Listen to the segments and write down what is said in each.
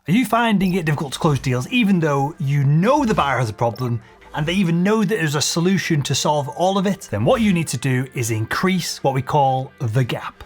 Are you finding it difficult to close deals even though you know the buyer has a problem and they even know that there's a solution to solve all of it? Then what you need to do is increase what we call the gap.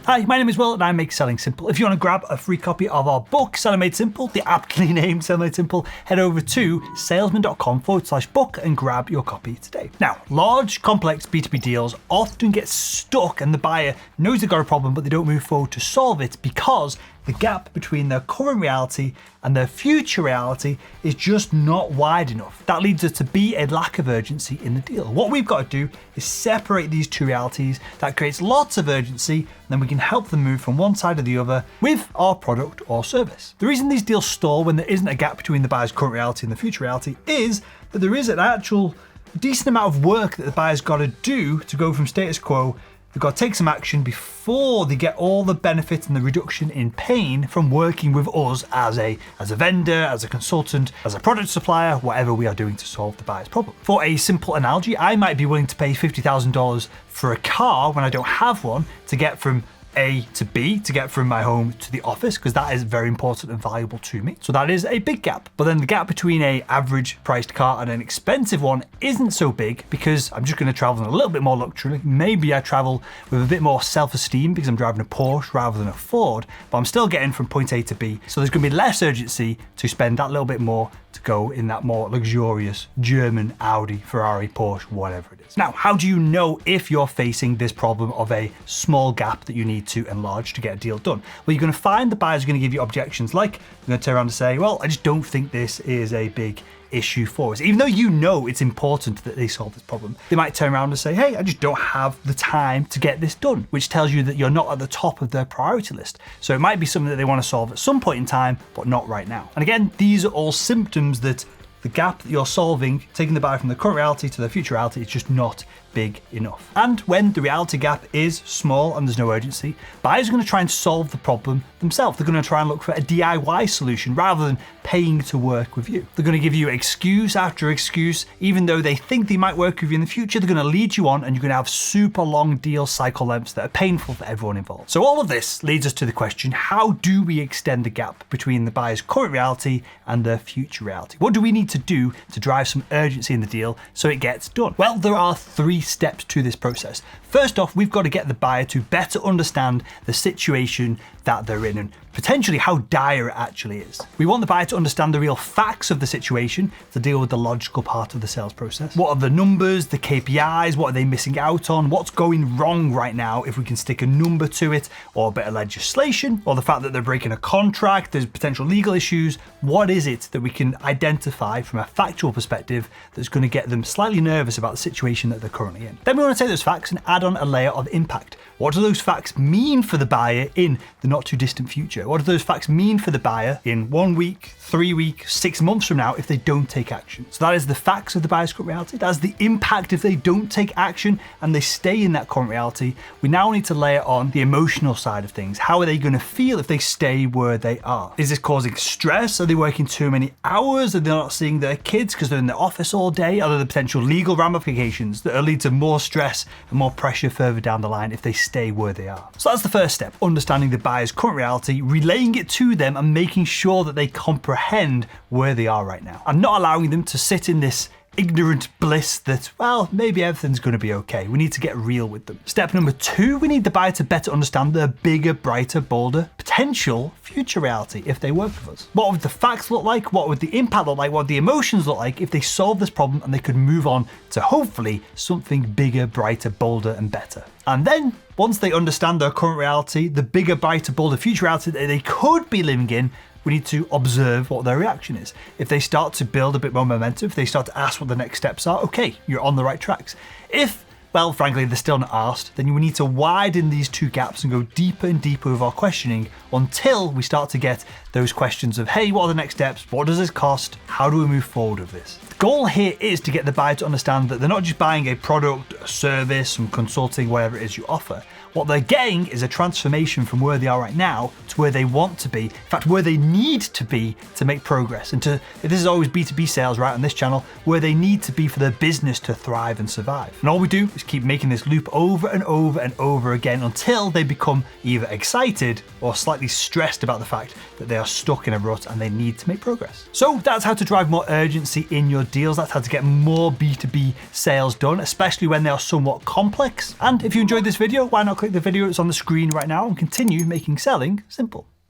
Hi, my name is Will and I make selling simple. If you want to grab a free copy of our book, Selling Made Simple, the aptly named Selling Made Simple, head over to salesman.com/book and grab your copy today. Now, large, complex B2B deals often get stuck and the buyer knows they've got a problem, but they don't move forward to solve it because the gap between their current reality and their future reality is just not wide enough. That leads us to be a lack of urgency in the deal. What we've got to do is separate these two realities. That creates lots of urgency, and then we can help them move from one side or the other with our product or service. The reason these deals stall when there isn't a gap between the buyer's current reality and the future reality is that there is an actual decent amount of work that the buyer's got to do to go from status quo. They've got to take some action before they get all the benefit and the reduction in pain from working with us as a vendor, as a consultant, as a product supplier, whatever we are doing to solve the buyer's problem. For a simple analogy, I might be willing to pay $50,000 for a car when I don't have one to get from A to B, to get from my home to the office, because that is very important and valuable to me. So that is a big gap. But then the gap between a average priced car and an expensive one isn't so big because I'm just going to travel in a little bit more luxury. Maybe I travel with a bit more self-esteem because I'm driving a Porsche rather than a Ford, but I'm still getting from point A to B. So there's going to be less urgency to spend that little bit more to go in that more luxurious German Audi, Ferrari, Porsche, whatever it is. Now, how do you know if you're facing this problem of a small gap that you need to enlarge to get a deal done? Well, you're going to find the buyer's going to give you objections like, they're going to turn around and say, well, I just don't think this is a big issue for us. Even though you know it's important that they solve this problem, they might turn around and say, hey, I just don't have the time to get this done, which tells you that you're not at the top of their priority list. So it might be something that they want to solve at some point in time, but not right now. And again, these are all symptoms that the gap that you're solving, taking the buyer from the current reality to the future reality, is just not big enough. And when the reality gap is small and there's no urgency, buyers are going to try and solve the problem themselves. They're going to try and look for a DIY solution rather than paying to work with you. They're going to give you excuse after excuse, even though they think they might work with you in the future. They're going to lead you on and you're going to have super long deal cycle lengths that are painful for everyone involved. So all of this leads us to the question, how do we extend the gap between the buyer's current reality and their future reality? What do we need to do to drive some urgency in the deal so it gets done? Well, there are 3 steps to this process. First off, we've got to get the buyer to better understand the situation that they're in and potentially how dire it actually is. We want the buyer to understand the real facts of the situation to deal with the logical part of the sales process. What are the numbers, the KPIs, what are they missing out on, what's going wrong right now if we can stick a number to it, or a bit of legislation, or the fact that they're breaking a contract, there's potential legal issues. What is it that we can identify from a factual perspective that's going to get them slightly nervous about the situation that they're currently in? Then we want to take those facts and add on a layer of impact. What do those facts mean for the buyer in the not too distant future? What do those facts mean for the buyer in 1 week, 3 weeks, 6 months from now if they don't take action? So that is the facts of the buyer's current reality. That's the impact if they don't take action and they stay in that current reality. We now need to layer on the emotional side of things. How are they going to feel if they stay where they are? Is this causing stress? Are they working too many hours? Are they not seeing their kids because they're in the office all day? Are there the potential legal ramifications that will lead to more stress and more pressure further down the line if they stay where they are? So that's the first step, understanding the buyer's current reality, relaying it to them and making sure that they comprehend where they are right now and not allowing them to sit in this ignorant bliss that, well, maybe everything's going to be okay. We need to get real with them. Step number 2, we need the buyer to better understand the bigger, brighter, bolder potential future reality if they work with us. What would the facts look like? What would the impact look like? What would the emotions look like if they solve this problem and they could move on to hopefully something bigger, brighter, bolder, and better? And then once they understand their current reality, the bigger, brighter, bolder future reality that they could be living in, we need to observe what their reaction is. If they start to build a bit more momentum, if they start to ask what the next steps are, okay, you're on the right tracks. If, well, frankly, they're still not asked, then we need to widen these 2 gaps and go deeper and deeper with our questioning until we start to get those questions of, hey, what are the next steps? What does this cost? How do we move forward with this? The goal here is to get the buyer to understand that they're not just buying a product, a service, some consulting, whatever it is you offer. What they're getting is a transformation from where they are right now to where they want to be, in fact, where they need to be to make progress. And this is always B2B sales, right, on this channel, where they need to be for their business to thrive and survive. And all we do is keep making this loop over and over and over again until they become either excited or slightly stressed about the fact that they are stuck in a rut and they need to make progress. So that's how to drive more urgency in your deals. That's how to get more B2B sales done, especially when they are somewhat complex. And if you enjoyed this video, why not click the video that's on the screen right now and continue making selling simple.